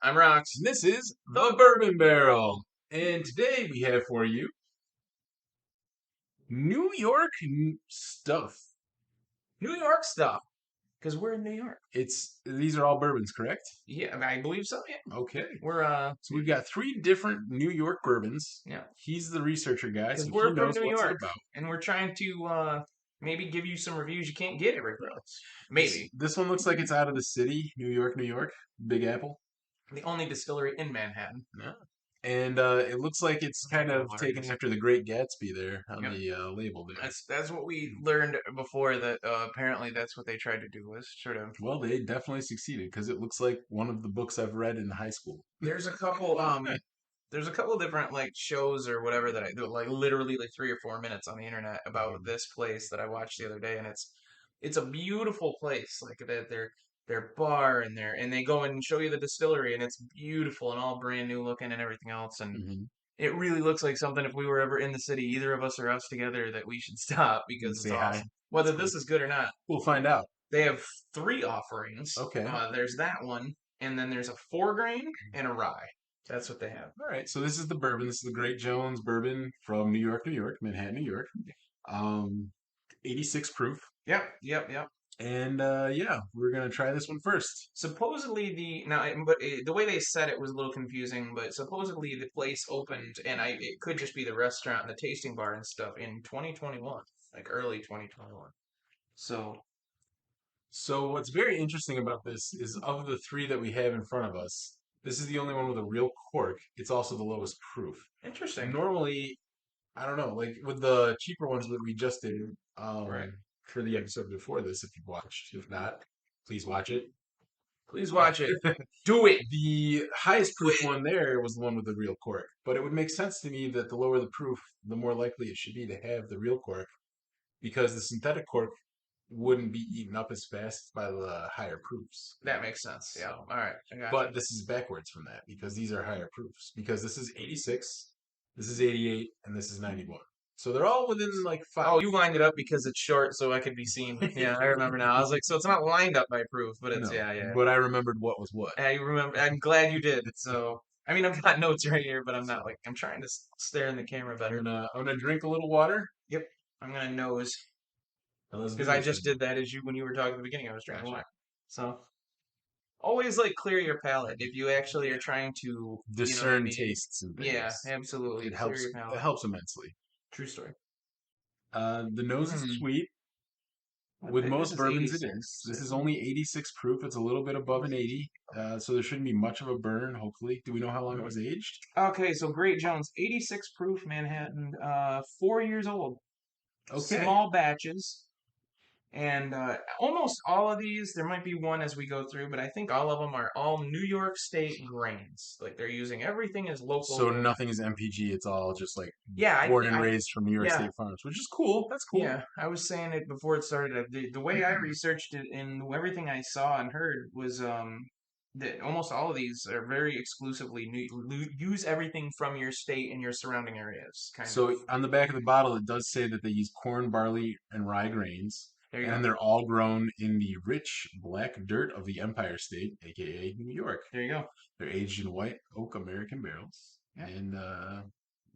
I'm Rox. And this is the Bourbon Barrel. And today we have for you New York stuff. New York stuff, because we're in New York. These are all bourbons, correct? Yeah, I believe so. Yeah, Okay. we're So we've got three different New York bourbons. yeah, He's the researcher guy, because so he we're from knows New what's it York, about. and we're trying to maybe give you some reviews you can't get everywhere else. This Maybe this one looks like it's out of the city, New York, New York, Big Apple. the only distillery in Manhattan. Yeah. And it looks like it's kind of taken after the Great Gatsby there on Yep. the label there. That's what we learned before that apparently that's what they tried to do was sort of. Well, they definitely succeeded because it looks like one of the books I've read in high school. There's a couple there's a couple different like shows or whatever that I do like literally like 3 or 4 minutes on the internet about this place that I watched the other day, and it's a beautiful place, like their bar and they go and show you the distillery, and it's beautiful and all brand new looking and everything else, and Mm-hmm. it really looks like something if we were ever in the city, either of us or us together, that we should stop because it's Say hi. awesome. Whether That's cool. this is good or not, We'll find out. they have three offerings. Okay. There's that one, and then there's a 4 grain and a rye. That's what they have. All right. So this is the bourbon. This is the Great Jones bourbon from New York, New York, Manhattan, New York. Um, 86 proof. Yep. And yeah, we're gonna try this one first. Supposedly the way they said it was a little confusing, but supposedly the place opened, and it could just be the restaurant and the tasting bar and stuff in 2021, like early 2021. So So what's very interesting about this is of the three that we have in front of us, this is the only one with a real cork. It's also the lowest proof. interesting, Normally, I don't know, like with the cheaper ones that we just did right? for the episode before this, if you've watched. If not, please watch it. Please watch it. Do it. The highest proof one there was the one with the real cork, but it would make sense to me that the lower the proof, the more likely it should be to have the real cork, because the synthetic cork wouldn't be eaten up as fast by the higher proofs. That makes sense. Yeah. So, All right. I got but this is backwards from that because these are higher proofs. Because this is 86, this is 88, and this is 91. So they're all within like five. Oh, you lined it up because it's short, so I could be seen. Yeah, I remember now. I was like, so it's not lined up by proof, but it's No, yeah. but I remembered what was what. I remember. I'm glad you did. So, I mean, I've got notes right here, but I'm not like I'm trying to stare in the camera better. I'm gonna drink a little water. Yep, I'm gonna nose And let's do because I this just thing. did that as you when you were talking at the beginning. I was drinking Gotcha. water. So always like clear your palate if you actually are trying to, Discern maybe. tastes and Yeah, things. absolutely. It Clear helps. your It palate. helps immensely. True story. The nose is Hmm. sweet. With This most is bourbons, it is. 86. This is only 86 proof. It's a little bit above an 80, so there shouldn't be much of a burn. Hopefully, do we know how long it was aged? Okay, so Great Jones, 86 proof Manhattan, 4 years old. Okay. Small batches. And almost all of these, there might be one as we go through, but I think all of them are all New York State grains. Like they're using everything as So local. nothing is MPG. It's all just like Yeah, born and raised from New York yeah, State farms, which is cool. That's cool. yeah. I was saying it before it started. The way I researched it and everything I saw and heard was that almost all of these are very exclusively use everything from your state and your surrounding areas, kind of. So on the back of the bottle, it does say that they use corn, barley, and rye grains, There you and go. they're all grown in the rich black dirt of the Empire State, aka New York. There you go. They're aged in white oak American barrels, Yeah. and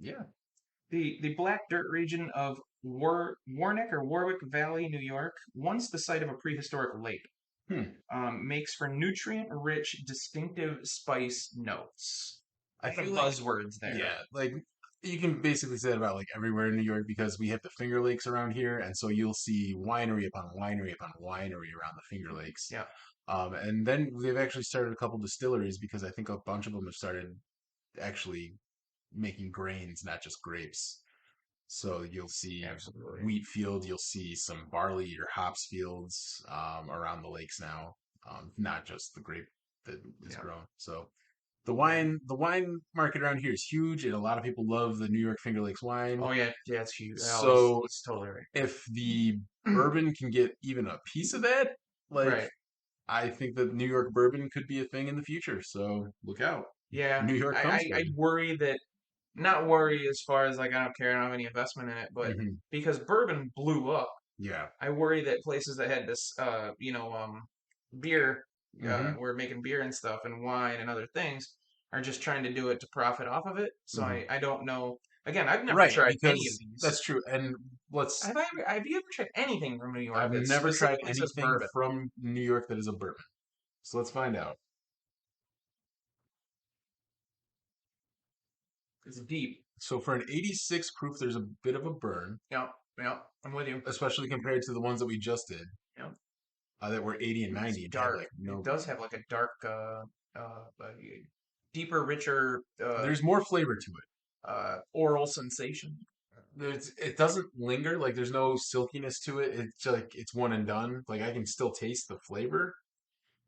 yeah. The Black Dirt region of Warnick or Warwick Valley, New York, once the site of a prehistoric lake, Hmm. makes for nutrient-rich, distinctive spice notes. I The feel like buzzwords there. yeah, like you can basically say that about like everywhere in New York because we have the Finger Lakes around here, and so you'll see winery upon winery upon winery around the Finger Lakes. Yeah. And then they've actually started a couple distilleries because I think a bunch of them have started actually making grains, not just grapes. So you'll see Absolutely. wheat field, you'll see some barley or hops fields around the lakes now, not just the grape that is Yeah. grown. So the wine market around here is huge, and a lot of people love the New York Finger Lakes wine. Oh yeah, it's huge. So It's totally right. if the bourbon can get even a piece of that, like Right. I think that New York bourbon could be a thing in the future. So look out. Yeah. New York comes I for you. worry that not worry as far as like I don't care, I don't have any investment in it, but Hmm. because bourbon blew up, Yeah. I worry that places that had this beer Mm-hmm. we're making beer and stuff and wine and other things are just trying to do it to profit off of it. So Mm-hmm. I don't know. Again, I've never Right, tried any of because these. that's true. And let's Have you ever tried anything from New York I've that never tried specifically says anything bourbon? from New York that is a bourbon. So let's find out. It's deep. So for an 86 proof, there's a bit of a burn, Yeah, yeah, I'm with you. especially compared to the ones that we just did, Yeah, that were 80 and it's 90 and had dark. like It no does burn. have like a dark, deeper, richer, There's more flavor to it. oral sensation. It doesn't linger, like there's no silkiness to it. It's like it's one and done. Like I can still taste the flavor,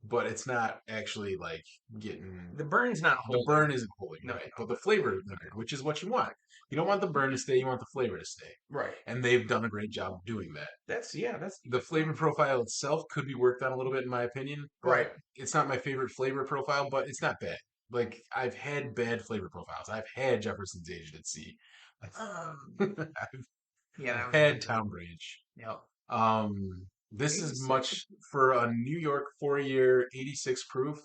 but it's not actually like getting The burn's not the holding. burn isn't holding, No, right? But the flavor lingered, which is what you want. You don't want the burn to stay, you want the flavor to stay. right. And they've done a great job of doing that. That's The flavor profile itself could be worked on a little bit, in my opinion, right. but it's not my favorite flavor profile, but it's not bad. Like, I've had bad flavor profiles. I've had Jefferson's Aged at Sea. Um, I've, yeah, I've that was had good. Town Branch. Yep. This is 86. much for a New York 4-year 86 proof.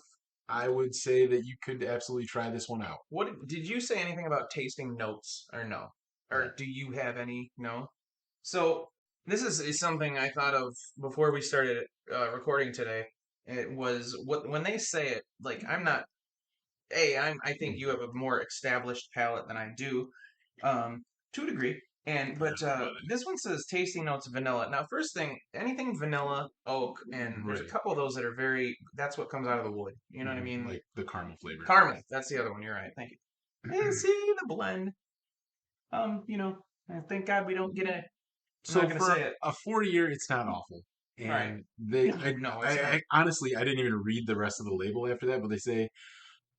I would say that you could absolutely try this one out. What did you say anything about tasting notes or no? No. Or do you have any? No. So is something I thought of before we started recording today. It was what when they say it, like I'm not. I think you have a more established palate than I do, to a degree. And I don't but know about this one says tasting notes vanilla. Now, first thing, anything vanilla, oak, and that. there's a Right. couple of those that are very. That's what comes out of the wood. You know what I mean? Like the caramel flavor. Caramel. That's the other one. You're right. Thank you. Hey, see the blend. Thank God we don't get it. I'm not So gonna for say it. a 4-year, it's not awful. Right. And they, No, it's not. I honestly, I didn't even read the rest of the label after that, but they say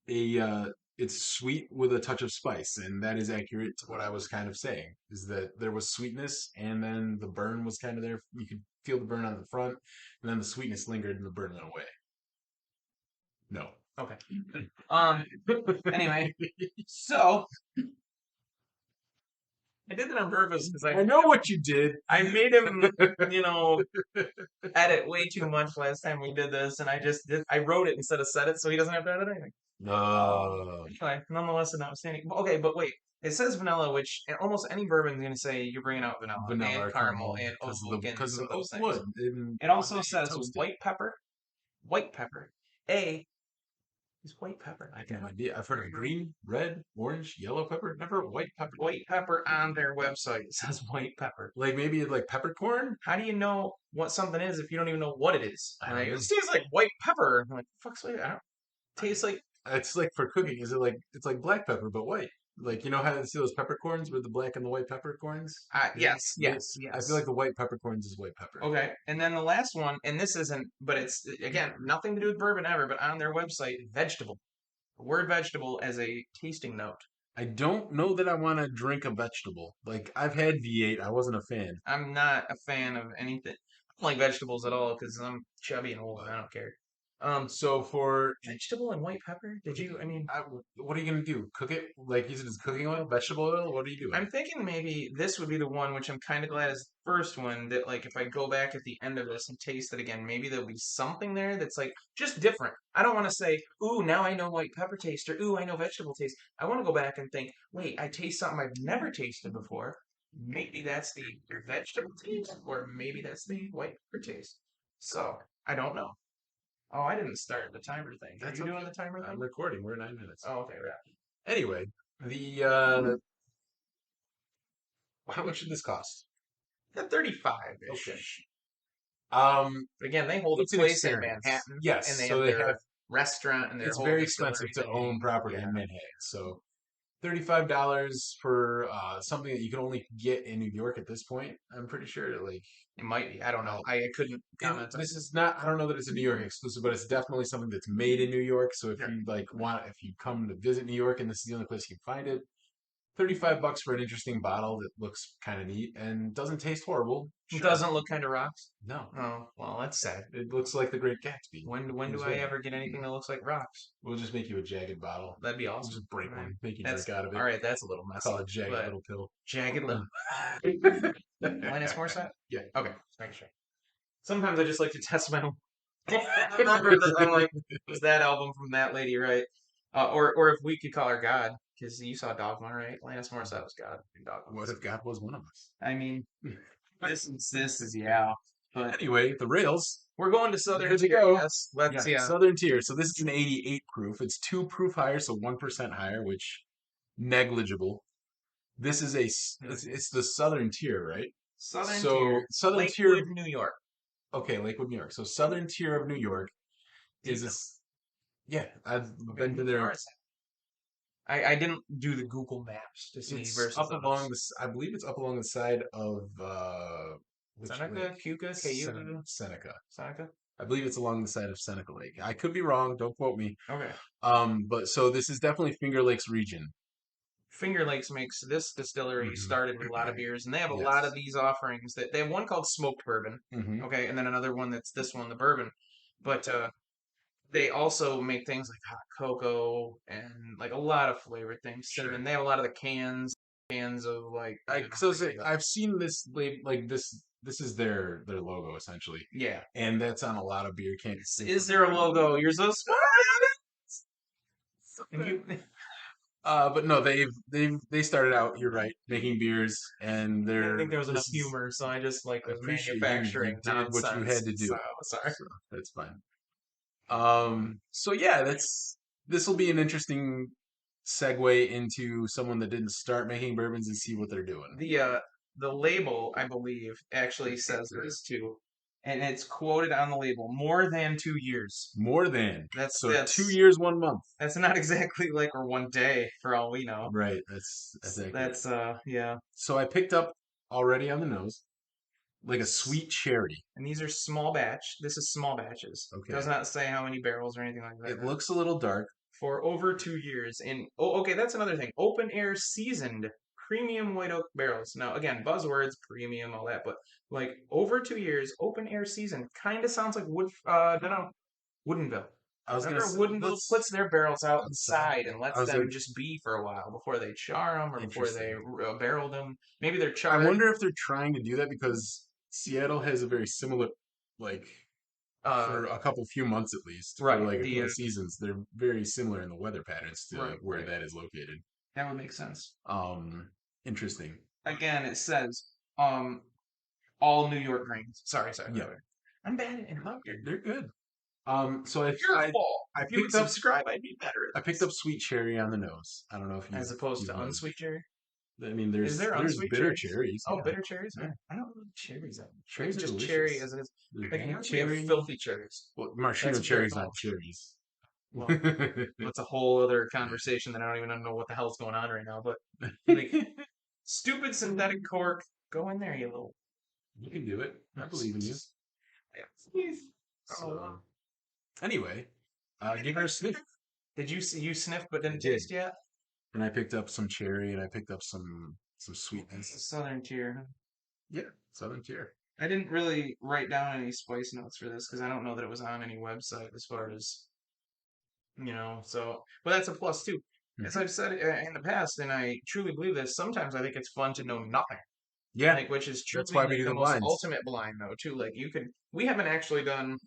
a it's sweet with a touch of spice, and that is accurate to what I was kind of saying. Is that there was sweetness, and then the burn was kind of there. You could feel the burn on the front, and then the sweetness lingered, and the burn went away. No. Okay. Um. Anyway, so I did that on purpose because I know what you did. I made him, you know, edit way too much last time we did this, and I wrote it instead of said it, so he doesn't have to edit anything. No. Anyway, nonetheless, an outstanding. Okay, but wait, it says vanilla, which almost any bourbon is going to say you're bringing out vanilla Vanilla and or caramel caramel and oak and because of some the of oak those things. wood and It also says toasted. white pepper. White pepper. A is white pepper. I have no idea. I've heard of green, red, orange, yellow pepper. Never white pepper. White pepper on their website. It says white pepper. Like maybe like peppercorn. How do you know what something is if you don't even know what it is? I Like, don't it know. tastes like white pepper. I'm like, fuck's I don't taste like. It's like for cooking. Is it like it's like black pepper but white? Like you know how you see those peppercorns with the black and the white peppercorns? Yes, yes, I feel yes. like the white peppercorns is white pepper. Okay, and then the last one, and this isn't, but it's again nothing to do with bourbon ever, but on their website, vegetable. The word vegetable as a tasting note. I don't know that I want to drink a vegetable. Like I've had V8, I wasn't a fan. I'm not a fan of anything. I don't like vegetables at all because I'm chubby and old and I don't care. So for Vegetable and white pepper? Did you? I mean, what are you gonna do? Cook it? Like use it as cooking oil, vegetable oil? What are you doing? I'm thinking maybe this would be the one, which I'm kind of glad is the first one that, like, if I go back at the end of this and taste it again, maybe there'll be something there that's like just different. I don't want to say, ooh, now I know white pepper taste, or ooh, I know vegetable taste. I want to go back and think, wait, I taste something I've never tasted before. Maybe that's the vegetable taste, or maybe that's the white pepper taste. So I don't know. Oh, I didn't start the timer thing. Are That's you doing okay. the timer I'm thing? recording. We're 9 minutes. Oh, okay, right. Anyway, the how much did this cost? At 35-ish. Okay. Um, But again, they hold a it's an place in experience. Manhattan, and Yes, they so have they have. their restaurant and their It's whole very distillery expensive to own thing. property Yeah, in Manhattan. So $35 for something that you can only get in New York at this point. I'm pretty sure like it might be. I don't uh, know. I couldn't and comment on. this is not I don't know that it's a New York exclusive, but it's definitely something that's made in New York. So if Yeah. you if you come to visit New York and this is the only place you can find it, $35 for an interesting bottle that looks kind of neat and doesn't taste horrible. It Sure. doesn't look kind of rocks. No. Oh, well, that's sad. It looks like the Great Gatsby. When do As I well. ever get anything that looks like rocks? We'll just make you a jagged bottle. That'd be We'll awesome. just break All right. one, make you That's drink out of all it. right. That's a little messy, Call it jagged but little pill. jagged little. Linus Morissette. Yeah. Okay, just making sure. Sometimes I just like to test my own I remember that. I'm like, it's that album from that lady, right? Or if we could call her God, because you saw Dogma, right? Alanis Morissette was God in Dogma. What So, if God was one of us? I mean, this is yeah. But Anyway, the rails. we're going to Southern Good to Tier, go. yes. Let's Yeah, yeah. Southern Tier. So this is an 88 proof. It's 2 proof higher, so 1% higher, which negligible. This is it's the Southern Tier, right? Southern So Tier, Southern Tier. Lakewood, New York. Okay, Lakewood, New York. So Southern Tier of New York is Deep. this. Yeah, I've Okay, been to how far there. is that? I didn't do the Google Maps to see It's versus up along others. this. I believe it's up along the side of which Seneca, lake? Cuca, Cayuga, Seneca. Seneca. I believe it's along the side of Seneca Lake. I could be wrong. Don't quote me. Okay. But so this is definitely Finger Lakes region. Finger Lakes makes this distillery Hmm. started with a lot of beers, and they have a lot of Yes. these offerings. That they have one called smoked bourbon, Hmm. okay, and then another one that's this one, the bourbon. But they also make things like hot cocoa and like a lot of flavored things. Sure. Cinnamon. They have a lot of the cans of like I've seen this like this. This is their logo essentially, yeah. and that's on a lot of beer cans too. Is there a logo? You're so smart. And you, But no, they started out. You're right, making beers, and I didn't think they're there was enough this is. humor, so I just like I was appreciate you manufacturing did what you had nonsense. to So do, sorry. so that's fine. So yeah, this will be an interesting segue into someone that didn't start making bourbons and see what they're doing. The label, I believe, actually says this too, and it's quoted on the label more than 2 years. More than That's so two that's years, 1 month. that's not exactly like or one day for all we know. Right, that's accurate. That's yeah. So I picked up already on the nose like a sweet cherry. And these are small batch. This is small batches. Does Okay, not say how many barrels or anything like that. it looks a little dark. For over 2 years. And oh, okay, that's another thing. Open air seasoned premium white oak barrels. Now, again, buzzwords, premium, all that, but like over 2 years, open air seasoned kind of sounds like no, Woodenville. I was gonna Remember, say Woodenville let's puts their barrels out outside. inside and I lets was like, them just be for a while before they char them or before they interesting. barrel them. Maybe they're I charred. wonder if they're trying to do that because Seattle has a very similar, like, Uh, for a couple few months at least, for right. like a couple seasons, they're very similar in the weather patterns to Right, where right. that is located. That would make sense. Interesting. Again, it says um all New York grains. Sorry. Yeah, I'm bad at hunger. they're good. So Your fault. I If you would picked up subscribe, I'd be better I at picked this. up sweet cherry on the nose. I don't know if As opposed you've to noticed. unsweet cherry. I mean, Is there there's unsweet bitter cherries? cherries. Oh, Yeah, bitter cherries? yeah. I don't know what cherries are. Maybe Cherries are just cherry delicious. as it is. There's Like, white we have cherry. filthy cherries. Well, That's maraschino what they're cherries called. aren't cherries. Well, that's a whole other conversation that I don't even know what the hell's going on right now. But like, stupid synthetic cork. Go in there, you little. You can do it. I believe in you. Yeah, please. Oh, So anyway, give her a sniff. did you see you sniffed but I didn't did, taste yet? and I picked up some cherry, and I picked up some It's a sweetness. Southern tier. Yeah, Southern Tier. I didn't really write down any spice notes for this because I don't know that it was on any website as far as, so, but that's a plus too. As Hmm. I've said in the past, and I truly believe this, sometimes I think it's fun to know nothing. Yeah, Like, which is that's truly why we like do the the most blinds. ultimate blind though, too. Like, we haven't actually done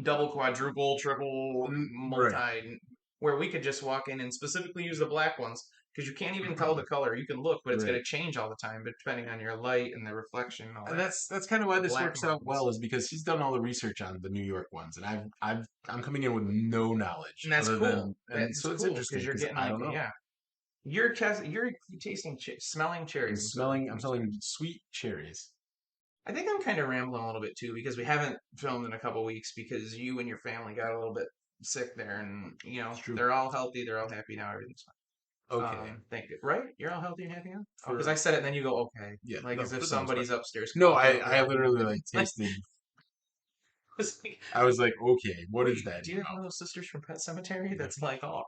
double, quadruple, triple, Right. multi, where we could just walk in and specifically use the black ones because you can't even tell the color. You can look, but it's going Right. to change all the time depending on your light and the reflection and all And that. that's kind of why The this black works out markings. well, is because he's done all the research on the New York ones, and I'm coming in with no knowledge And that's other cool. than, and That's so it's cool interesting because you're because getting I like don't know. yeah, you're tasting smelling cherries and I'm smelling cherries. smelling sweet cherries. I think I'm kind of rambling a little bit too because we haven't filmed in a couple weeks because you and your family got a little bit sick there, and It's true. they're all healthy, they're all happy now, everything's fine. Okay. Thank you. Right? You're all healthy and happy now. Oh, because For I said it, and then you go okay, Yeah, like no, as if for the most part. somebody's upstairs No, coughing over I our literally recording. like tasted. It's like, I was like, okay, what is wait, that in do your you have one mouth? of those sisters from Pet Cemetery that's like all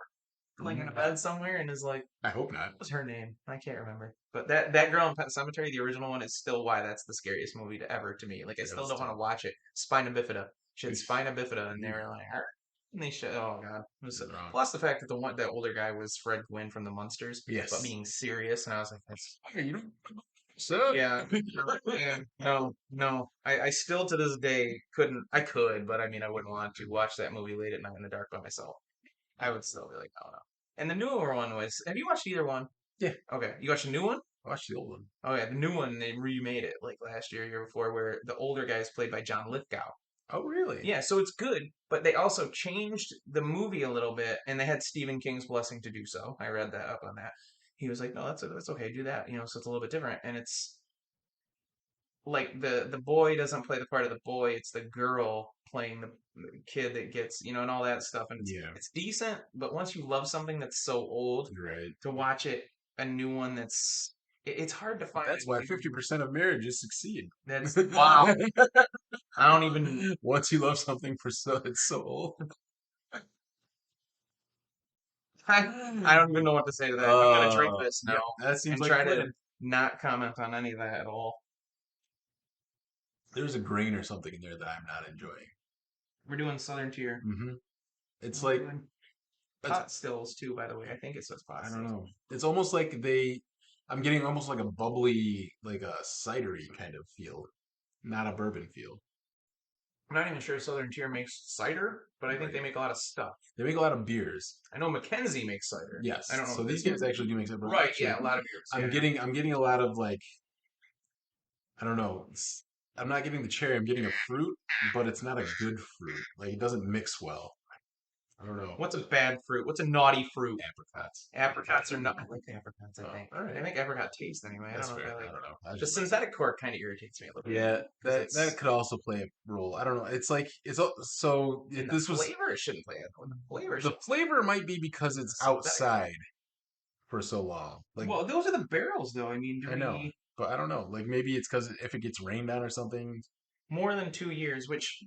laying in a bed somewhere and is like, I hope not. what was her name? I can't remember. But that girl in Pet Cemetery, the original one, is still why that's the scariest movie to ever to me. Like I Yeah, still that's don't want to tough. watch it. Spina bifida. She had Oof. spina bifida, and they Oof. were like, "Arr." And they showed. Oh god. It was, You're wrong. plus the fact that the older guy was Fred Gwynn from the Munsters, but Yes. being serious, and I was like, that's Okay, you don't. So, Yeah. And no. I still to this day couldn't. I could, but I mean, I wouldn't want to watch that movie late at night in the dark by myself. I would still be like, oh no. And the newer one was. Have you watched either one? yeah, Okay, you watched the new one? watch the old one. Oh yeah, the new one they remade it like last year, year before, where the older guy is played by John Lithgow. Oh, really? Yeah, so it's good, but they also changed the movie a little bit, and they had Stephen King's blessing to do so. I read that up on that. He was like, "No, that's okay, do that." So it's a little bit different, and it's like the boy doesn't play the part of the boy; it's the girl playing the kid that gets and all that stuff, and it's Yeah, it's decent. But once you love something that's so old, right. to watch it a new one it's hard to find That's a why new 50% of marriages succeed. that's wow. I don't even Once you love something for so it's so old. I don't even know what to say to that. I'm gonna drink this Yeah, now that seems and like a try to plan. not comment on any of that at all. There's a grain or something in there that I'm not enjoying. We're doing Southern Tier. It's I'm like doing it's, pot stills too, by the way. I think it says pot I don't stills. know. It's almost like I'm getting almost like a bubbly, like a cidery kind of feel, not a bourbon feel. I'm not even sure Southern Tier makes cider, but I think they Right. make a lot of stuff. They make a lot of beers. I know Mackenzie makes cider. I Yes. don't know So if these this guys actually do make sense, but right. actually Yeah, a lot of beers. I'm Yeah. getting a lot of like I don't know. I'm not getting the cherry. I'm getting a fruit, but it's not a good fruit. Like it doesn't mix well. I don't know. What's a bad fruit? What's a naughty fruit? Apricots. Apricots are not. I like apricots. I Oh, think. all I right. think apricot taste anyway. I don't That's know if fair. I I like don't know. I the just synthetic cork. Kind of irritates me a little bit yeah. because That it's could also play a role. I don't know. It's like so in if the this was flavor. It shouldn't play it. The flavor the should play flavor might be because the it's synthetic cork. outside for so long. Like Well, those are the barrels, though. I mean, do I know, we but I don't know. Like maybe it's because if it gets rained on or something. more than 2 years? Which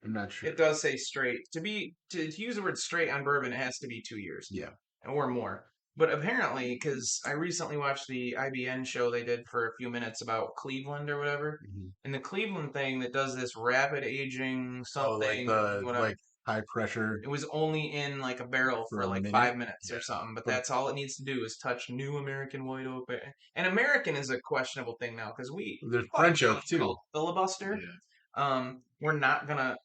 I'm not it sure. does say straight. To use the word straight on bourbon, it has to be 2 years Yeah. or more. But apparently, because I recently watched the IBN show they did for a few minutes about Cleveland or whatever, Mhm. and the Cleveland thing that does this rapid aging Oh, like something the whatever. like high pressure It was only in like a barrel for for a like minute. 5 minutes or Yeah. something, but But that's all it needs to do is touch new American white oak. And American is a questionable thing now because we there's bought a French oak can too. called Filibuster. Yeah. We're not gonna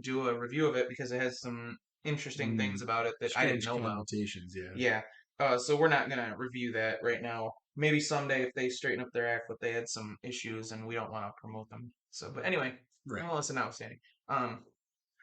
do a review of it because it has some interesting things Mm, about it that I didn't strange know about. connotations. Yeah. Yeah. So we're not gonna review that right now. Maybe someday if they straighten up their act, but they had some issues and we don't want to promote them. So, but anyway, Right. listen, notwithstanding, um,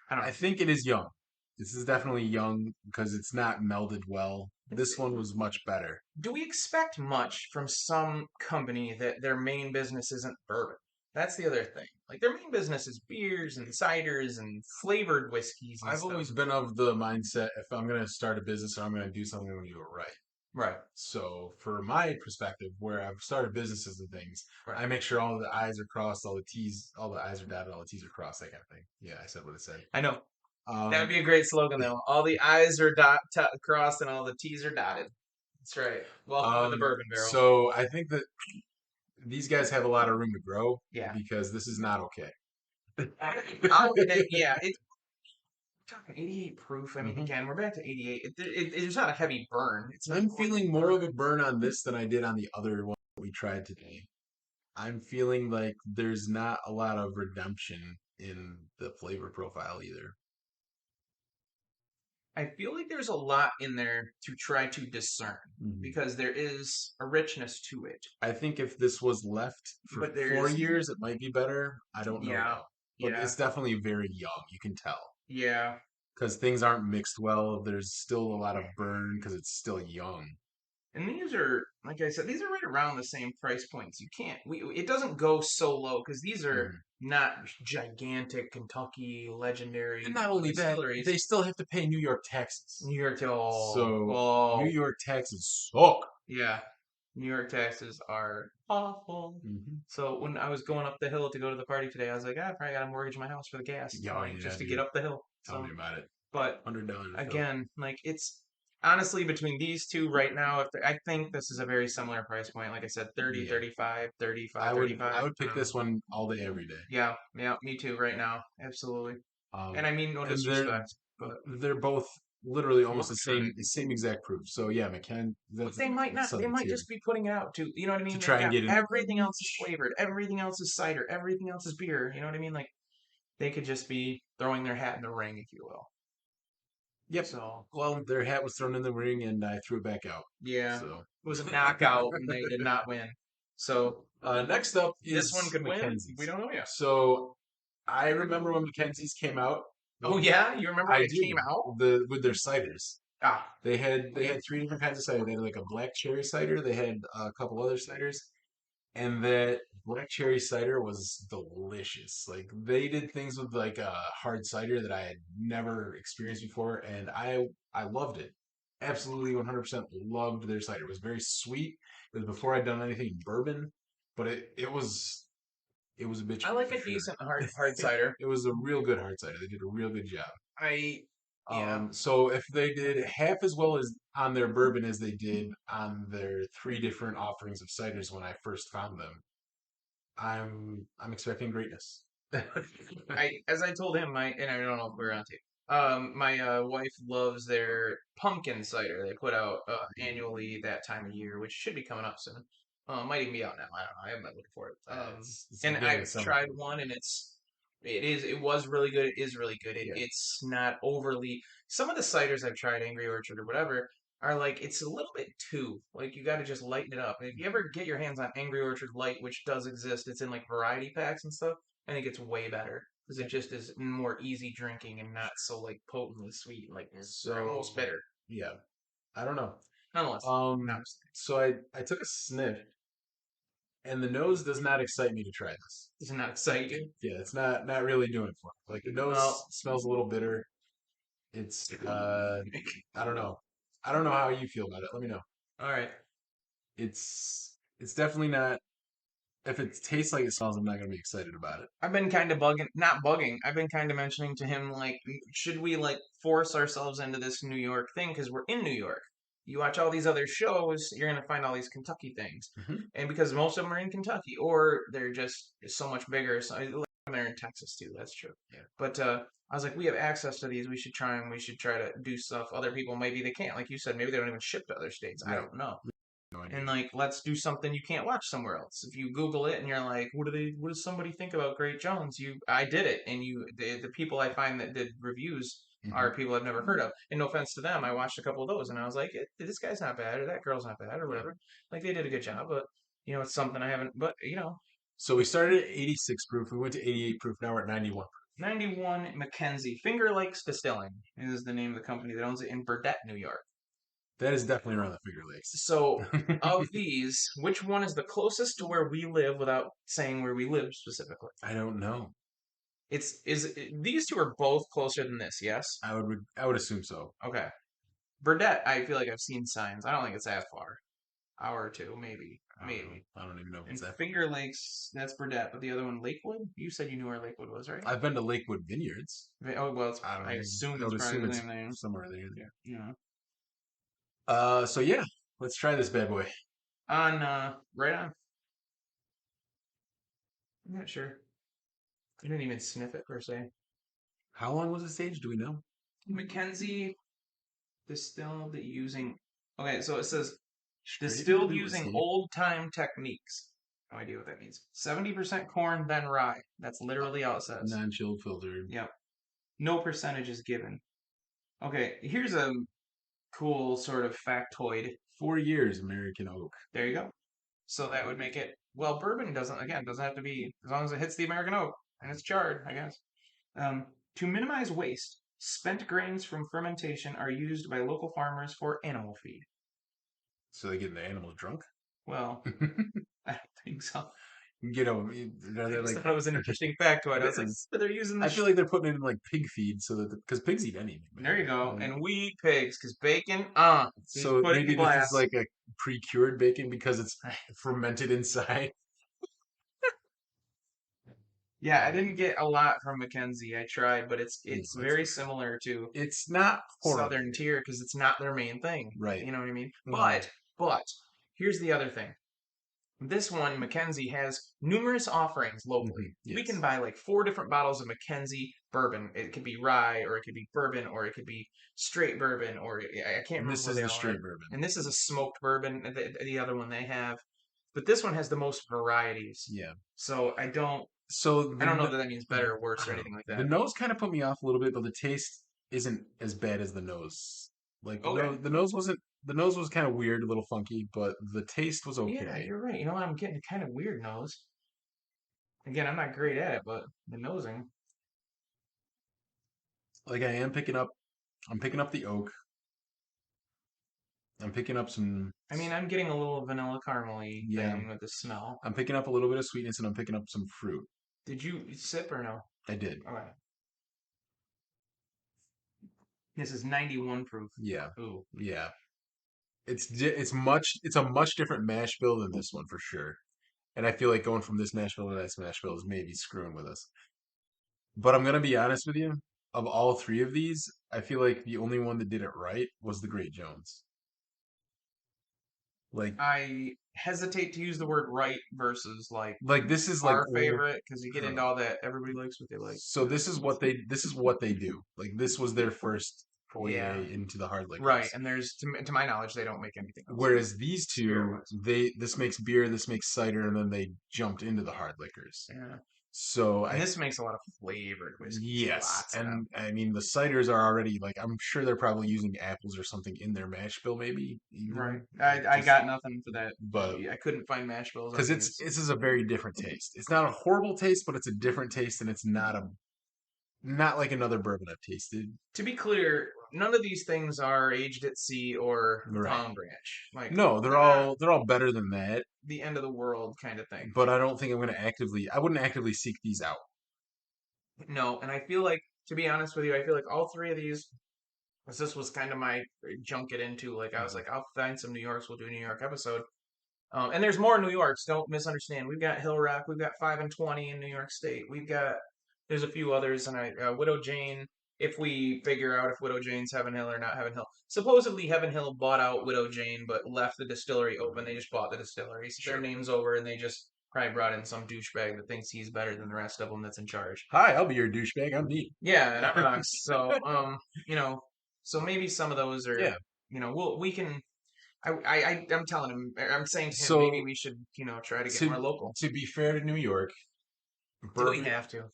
I don't I know. think it is young. This is definitely young because it's not melded well. This one was much better. Do we expect much from some company that their main business isn't bourbon? That's the other thing. Like their main business is beers and ciders and flavored whiskeys and I've stuff. always been of the mindset if I'm going to start a business or I'm going to do something, I'm going to do it right. Right, So, for my perspective, where I've started businesses and things, right. I make sure all the I's are crossed, all the I's are dotted, all the T's are crossed, that kind of thing. Yeah, I said what it said. I know. That'd Um, be a great slogan though. All the I's are crossed and all the T's are dotted. That's right. Welcome to the bourbon barrel. so I think that these guys have a lot of room to grow Yeah. because this is not okay. Yeah, it's talking 88 proof. I mean, hmm again, we're back to 88. There's not a heavy burn. It's not I'm like feeling more of a burn on this than I did on the other one we tried today. I'm feeling like there's not a lot of redemption in the flavor profile either. I feel like there's a lot in there to try to discern Mhm. because there is a richness to it. I think if this was left for But 4 years, it might be better. I don't know yeah, though. But yeah, it's definitely very young. You can tell yeah. because things aren't mixed well. There's still a lot of burn because it's still young. And these are, like I said, these are right around the same price points. You can't, it doesn't go so low because these are Mhm. not gigantic Kentucky legendary And not only that, distilleries. they still have to pay New York taxes. New York, So New oh, York taxes suck. yeah. New York taxes are awful. hmm So when I was going up the hill to go to the party today, I was like, I probably got to mortgage my house for the gas, Yeah, like yeah, just to get dude. up the hill. Tell me So, about it. but $100 a fill. again, like it's honestly between these two right now, I think this is a very similar price point. Like I said, 30, Yeah. 35, 35, I 35. would pick this one all day, every day. Yeah, yeah, me too right now. Absolutely. And I mean no And disrespect, but they're both literally almost look the terrific. same exact proof. So yeah, McKen, But that's they might a not. They sudden might tier just be putting it out to. You know what I to mean? They've try and got get an everything else is inch. flavored. Everything else is cider. Everything else is beer. You know what I mean? Like they could just be throwing their hat in the ring, if you will. Yep. So Well, their hat was thrown in the ring, and I threw it back out. yeah, So it was a knockout, and they did not win. So next up this one is could win. We Mackenzie's. don't know yet. So I remember when Mackenzie's came out. Oh yeah, you remember when I it came do out? with their ciders. Ah, They had three different kinds of cider. They had like a black cherry cider. They had a couple other ciders, and that black cherry cider was delicious. Like they did things with like a hard cider that I had never experienced before, and I loved it. Absolutely 100% loved their cider. It was very sweet. It was before I'd done anything bourbon, but it was a bitch I meat like for a sure. decent hard cider. It was a real good hard cider. They did a real good job. I yeah. So if they did half as well as on their bourbon as they did on their three different offerings of ciders when I first found them, I'm expecting greatness. I as I told him, my and I don't know if we are on tape. My wife loves their pumpkin cider they put out annually that time of year, which should be coming up soon. Might even be out now. I don't know. I haven't been looking for it. It's the And beginning of I've the summer. tried one, and it was really good. It is really good. Yeah. It's not overly. Some of the ciders I've tried, Angry Orchard or whatever, are like it's a little bit too like you got to just lighten it up. If you ever get your hands on Angry Orchard Light, which does exist, it's in like variety packs and stuff. I think it's way better because it just is more easy drinking and not so like potently sweet, like So almost bitter. yeah, I don't know. Nonetheless, not So I took a sniff, and the nose does not excite me to try this. does not excite you. Yeah, it's not really doing it for me. Like the nose Well, smells a little bitter. It's I don't know. I don't know how you feel about it. Let me know. all right. It's definitely not. If it tastes like it smells, I'm not gonna be excited about it. I've been kind of bugging, not bugging. I've been kind of mentioning to him like, should we like force ourselves into this New York thing because we're in New York. You watch all these other shows, you're gonna find all these Kentucky things, Hmm. and because most of them are in Kentucky or they're just so much bigger. So they're in Texas too. That's true. Yeah. But I was like, we have access to these. We should try them. We should try to do stuff. Other people maybe they can't. Like you said, maybe they don't even ship to other states. I Right. don't know. No idea. And like let's do something you can't watch somewhere else. If you Google it and you're like, what does somebody think about Great Jones? You I did it, and the people I find that did reviews Hmm. are people I've never heard of. And no offense to them, I watched a couple of those and I was like, this guy's not bad or that girl's not bad or Yeah. whatever. Like they did a good job, but it's something I haven't. But So we started at 86 proof. We went to 88 proof. Now we're at 91. 91 Mackenzie Finger Lakes Distilling is the name of the company that owns it in Burdett, New York. That is definitely around the Finger So, Lakes. of these, which one is the closest to where we live without saying where we live specifically? I don't know. These two are both closer than this, yes? I would assume so. Okay. Burdett, I feel like I've seen signs. I don't think it's that far. Hour or two, maybe. I don't know. Maybe. I don't even know if it's And that far. Finger Lakes, that's Burdett, but the other one, Lakewood? You said you knew where Lakewood was, right? I've been to Lakewood Vineyards. Oh, well, I I assume it's would probably assume the it's same name. somewhere there. Yeah. So yeah, let's try this bad boy. Right on. I'm not sure. I didn't even sniff it per se. How long was the stage? Do we know? Mackenzie distilled using. Okay, so it says Straight distilled into using whiskey, old time techniques. No idea what that means. 70% corn, then rye. That's literally all it says. non-chilled filtered. Yep. No percentage is given. Okay, here's a cool sort of factoid. 4 years American oak. There you go. So that would make it. Well, bourbon doesn't have to be as long as it hits the American oak and it's charred, I guess. To minimize waste, spent grains from fermentation are used by local farmers for animal feed. So they get the animals drunk. Well, I don't think so. You know, are I they just like? thought it was an interesting factoid. It I was like, is. they're using I the. feel like they're putting it in like pig feed so that because pigs eat anything, There you man. go. Like, And we eat pigs because bacon, he's so put it maybe in this is glass. like a pre-cured bacon because it's fermented inside. Yeah, I didn't get a lot from Mackenzie. I tried, but it's That's very similar to it's not horrible, Southern Tier because it's not their main thing. right? You know what I mean? Hmm. But here's the other thing. This one, Mackenzie, has numerous offerings locally. We can Yes. buy like four different bottles of Mackenzie bourbon. It could be rye, or it could be bourbon, or it could be straight bourbon, or I can't And remember this what is they the all are. straight bourbon. And this is a smoked bourbon, the other one they have. But this one has the most varieties. Yeah. So So I don't know that that means better or worse I or don't know. anything like The that. nose kind of put me off a little bit, but the taste isn't as bad as the nose. Like Okay. the nose was kind of weird, a little funky, but the taste was Yeah, okay. you're right. You know what? I'm getting kind of weird nose. Again, I'm not great at it, but the nosing. Like I'm picking up the oak. I'm picking up some, I mean, I'm getting a little vanilla caramely yeah, thing with the smell. I'm picking up a little bit of sweetness and I'm picking up some fruit. Did you sip or no? I did. Okay. This is 91 proof. Yeah. Ooh. Yeah. It's a much different mash bill than this one for sure. And I feel like going from this mash bill to that mash bill is maybe screwing with us. But I'm gonna be honest with you. Of all three of these, I feel like the only one that did it right was the Great Jones. Like, I hesitate to use the word right versus like this is like our old. favorite because you I get don't into know. all that everybody likes what they like. So this is what they do. Like this was their first Yeah. foyer into the hard Right. liquors. And to my knowledge, they don't make anything else Whereas these spirit two, wise. this makes beer, this makes cider, and then they jumped into the hard liquors. Yeah. So And I this makes a lot of flavored whiskeys. Yes, Lots of them. and I mean the ciders are already like I'm sure they're probably using apples or something in their mash bill, maybe Right. even I just got nothing for that. but I couldn't find mash bills on because it's these. this is a very different taste. It's not a horrible taste, but it's a different taste, and it's not like another bourbon I've tasted. To be clear, none of these things are aged at sea or Right? Palm Branch. Like No, they're not they're all better than that, the end of the world kind of thing. but I don't think I wouldn't actively seek these out. No, and I feel like, to be honest with you, I feel like all three of these, 'cause this was kind of my junk it into. Like I was Mhm. like, I'll find some New Yorks. We'll do a New York episode. And there's more New Yorks. Don't misunderstand. We've got Hill Rock. We've got 5 and 20 in New York State. There's a few others, and Widow Jane. If we figure out if Widow Jane's Heaven Hill or not Heaven Hill, supposedly Heaven Hill bought out Widow Jane, but left the distillery open. They just bought the distillery, so their Sure. name's over, and they just probably brought in some douchebag that thinks he's better than the rest of them that's in charge. Hi, I'll be your douchebag. I'm neat. Yeah, that rocks. So, you know, so maybe some of those are, Yeah. we can. I'm telling him, I'm saying to him, maybe So we should, try to get to more local. to be fair to New York, Do we bourbon. have to?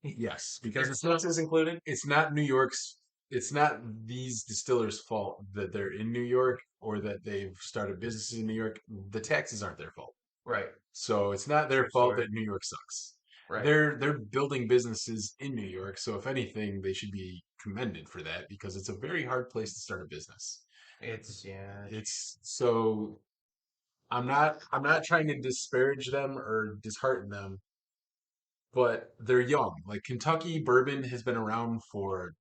Yes, because Are taxes included? it's not New York's it's not these distillers' fault that they're in New York or that they've started businesses in New York. The taxes aren't their fault. Right. So it's not their True fault story. that New York sucks. Right. They're building businesses in New York, so if anything, they should be commended for that because it's a very hard place to start a business. Yeah. It's so I'm not trying to disparage them or dishearten them, but they're young. Like Kentucky bourbon has been around for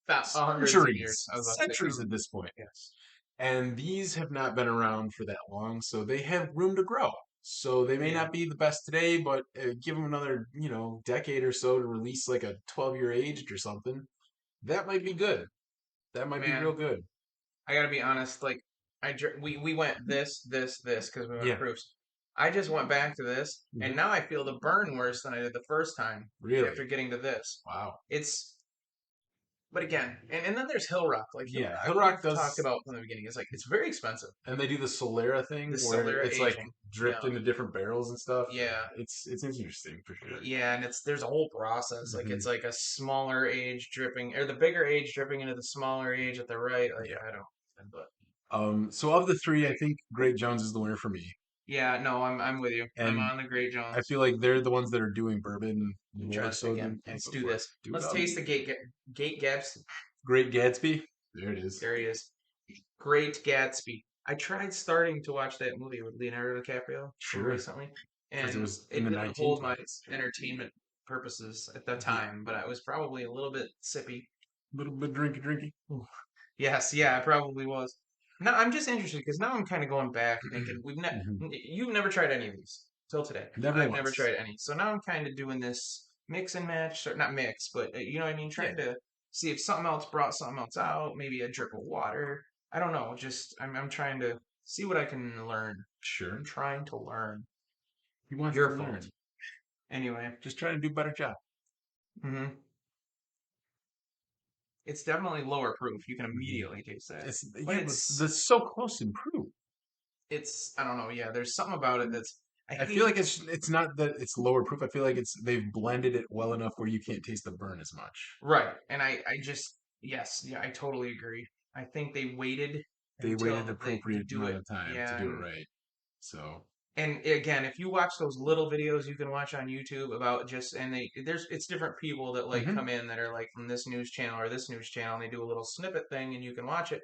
About hundreds of years. centuries, I was about to say. centuries at this point. Yes. And these have not been around for that long, so they have room to grow. So they may Yeah. not be the best today, but give them another, decade or so to release like a 12-year aged or something. That might be good. That might be real Man, good. I gotta be honest. Like, we went this because we went Yeah, proofs. I just went back to this, and hmm now I feel the burn worse than I did the first time really. after getting to this. Wow. It's But again, and then there's Hill Rock. Like Hill Yeah, Rock, Hood Rock we've talked does, about from the beginning. It's like it's very expensive. and they do the Solera The thing where Solera it's like aging. Yeah, dripped into different barrels and stuff. yeah, It's interesting for sure. yeah, and there's a whole process. Like Hmm it's like a smaller age dripping, or the bigger age dripping into the smaller age at the right. Like Yeah. I don't, but So of the three, I think Great Jones is the winner for me, yeah, no, I'm with you. I'm and on the Great I Jones. feel like they're the ones that are doing bourbon more Interesting. so Again, than let's go do for it. this. Do it Let's up. taste the Gate Gaps. Great Gatsby. There it is. There he is. Great Gatsby. I tried starting to watch that movie with Leonardo DiCaprio from Sure, recently, because it and was in it the didn't hold my 1920s. entertainment purposes at the Yeah, time, but I was probably a little bit sippy. a little bit drinky drinky. Ooh. Yes, yeah, I probably was. Now I'm just interested because now I'm kind of going back thinking Hmm you've never tried any of these till today. Never I've never once. tried any, so now I'm kind of doing this mix and match, or not mix, but you know what I mean, Yeah, trying to see if something else brought something else out, maybe a drip of water. I don't know, just I'm trying to. see what I can learn. I'm Sure. trying to learn. He wants to Your fault. learn. Anyway, Just trying to do a better job. hmm it's definitely lower proof. You can Mhm. immediately taste that. It's But yeah, but that's so close in proof. I don't know. Yeah, there's something about it that's I I feel hate. like it's not that it's lower proof. I feel like it's they've blended it well enough where you can't taste the burn as much. Right. And I just, yes, yeah, I totally agree. I think they waited They waited until an they to appropriate do amount it. of time to Yeah. do it right. So, And again, if you watch those little videos you can watch on YouTube about just, and it's different people that like hmm come in that are like from this news channel or this news channel and they do a little snippet thing and you can watch it.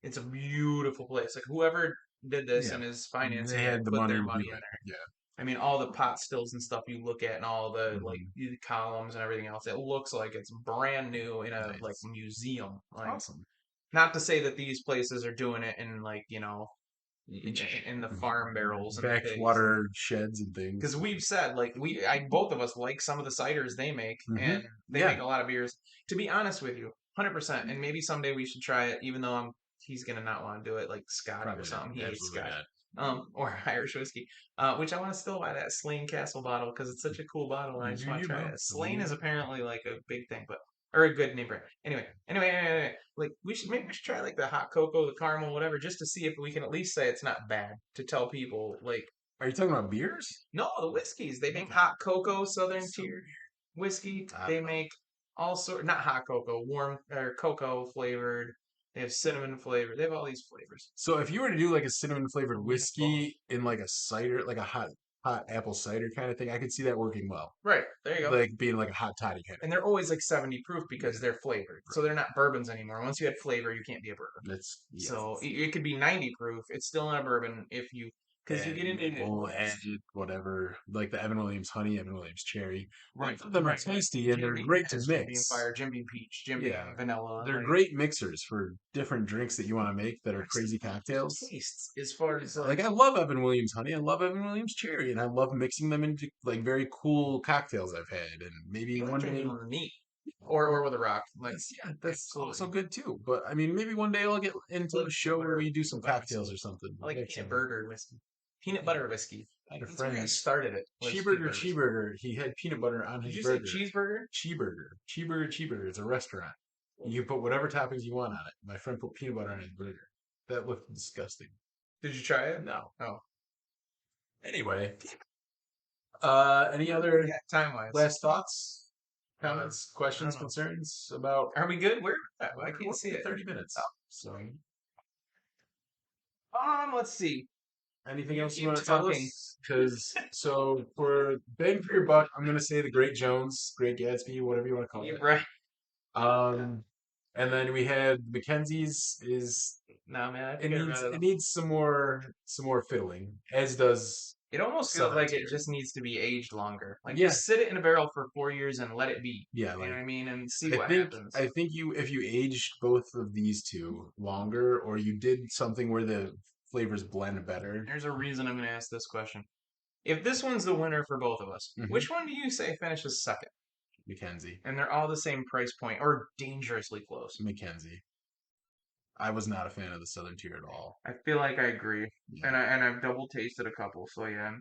It's a beautiful place. Like whoever did this yeah, and is they financing it had the put money their to do money in it. there. Yeah. I mean, all the pot stills and stuff you look at and all the like hmm the columns and everything else, it looks like it's brand new in a like Nice. museum. Like, Awesome. not to say that these places are doing it in like, in the farm barrels and the pigs. Backwater sheds and things. Because we've said like both of us like some of the ciders they make, and they Yeah, make a lot of beers. To be honest with you, 100%. And maybe someday we should try it, even though he's gonna not want to do it, like Scotch or probably not. something. He hates Absolutely Scotch, not. or Irish whiskey. Which I want to still buy that Slane Castle bottle because it's such a cool bottle, and I just want to You try will. it. You Slane is will. apparently like a big thing, but or a good name brand. Anyway, like we should try like the hot cocoa, the caramel, whatever, just to see if we can at least say it's not bad to tell people like Are you talking about beers? no, the whiskeys. They make Oh, hot cocoa, Southern so Tier whiskey. I They don't know. make all sort, not hot cocoa, warm or cocoa flavored. They have cinnamon flavor. They have all these flavors. So if you were to do like a cinnamon flavored whiskey in like a cider, like a hot apple cider kind of thing, I could see that working well. Right there you go. Like being like a hot toddy kind of And they're always like 70 proof thing. because they're flavored. So Right. they're not bourbons anymore. Once you have flavor, you can't be a bourbon. That's yes. So it could be 90 proof. It's still not a bourbon if you because you And get into maple and whatever, like the Evan Williams honey, Evan Williams cherry. right, Both of them are right. tasty and Jim they're Beam great to has Jim Beam mix. Fire, Jim Beam Peach, Jim Beam Yeah, Vanilla. they're Like great mixers for different drinks that you want to make that are I just crazy cocktails. tastes as far as Like I love Evan Williams honey, I love Evan Williams cherry, and I love mixing them into like very cool cocktails I've had. And maybe I like one drinking day, on neat or with a rock. Like that's also absolutely. good too. But I mean, maybe one day I'll get I into like a show where we do some peanut butter whiskey. cocktails or something. I like peanut burger whiskey. Peanut Yeah. butter whiskey. I had a That's where I friend, started it. Was peanut butter whiskey. Cheeseburger. He had peanut butter on Did his you say burger. cheeseburger? Cheeseburger. It's a restaurant. You put whatever toppings you want on it. My friend put peanut butter on his burger. That looked disgusting. Did you try it? No. Oh, Anyway, any other yeah. Time wise, last thoughts, comments, I don't questions, know. concerns about? Are we good? Where? I We're can't see at it. 30 minutes. So, Let's see. anything You else you keep want to tell talking. us? Because so for bang for your buck, I'm gonna say the Great Jones, Great Gatsby, whatever you want to call You're it. right. And then we had Mackenzie's is No, man. I think I read it it. needs some more fiddling, as does It almost feels Southern like it Tier. just needs to be aged longer. Like Yeah, just sit it in a barrel for 4 years and let it be. yeah. You know Like what I mean? And see what I happens. think you if you aged both of these two longer, or you did something where the flavors blend better. There's a reason I'm going to ask this question. If this one's the winner for both of us, hmm which one do you say finishes second? Mackenzie, And they're all the same price point or dangerously close. Mackenzie. I was not a fan of the Southern Tier at all. I feel like I agree, Yeah, and I've double tasted a couple, so yeah,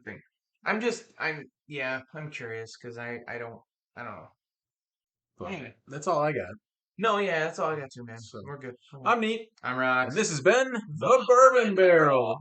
I'm curious because I don't know. but Anyway, that's all I got. no, yeah, that's all I got too, man. So We're good. I'm neat, I'm and rocks. this has been the Bourbon Barrel.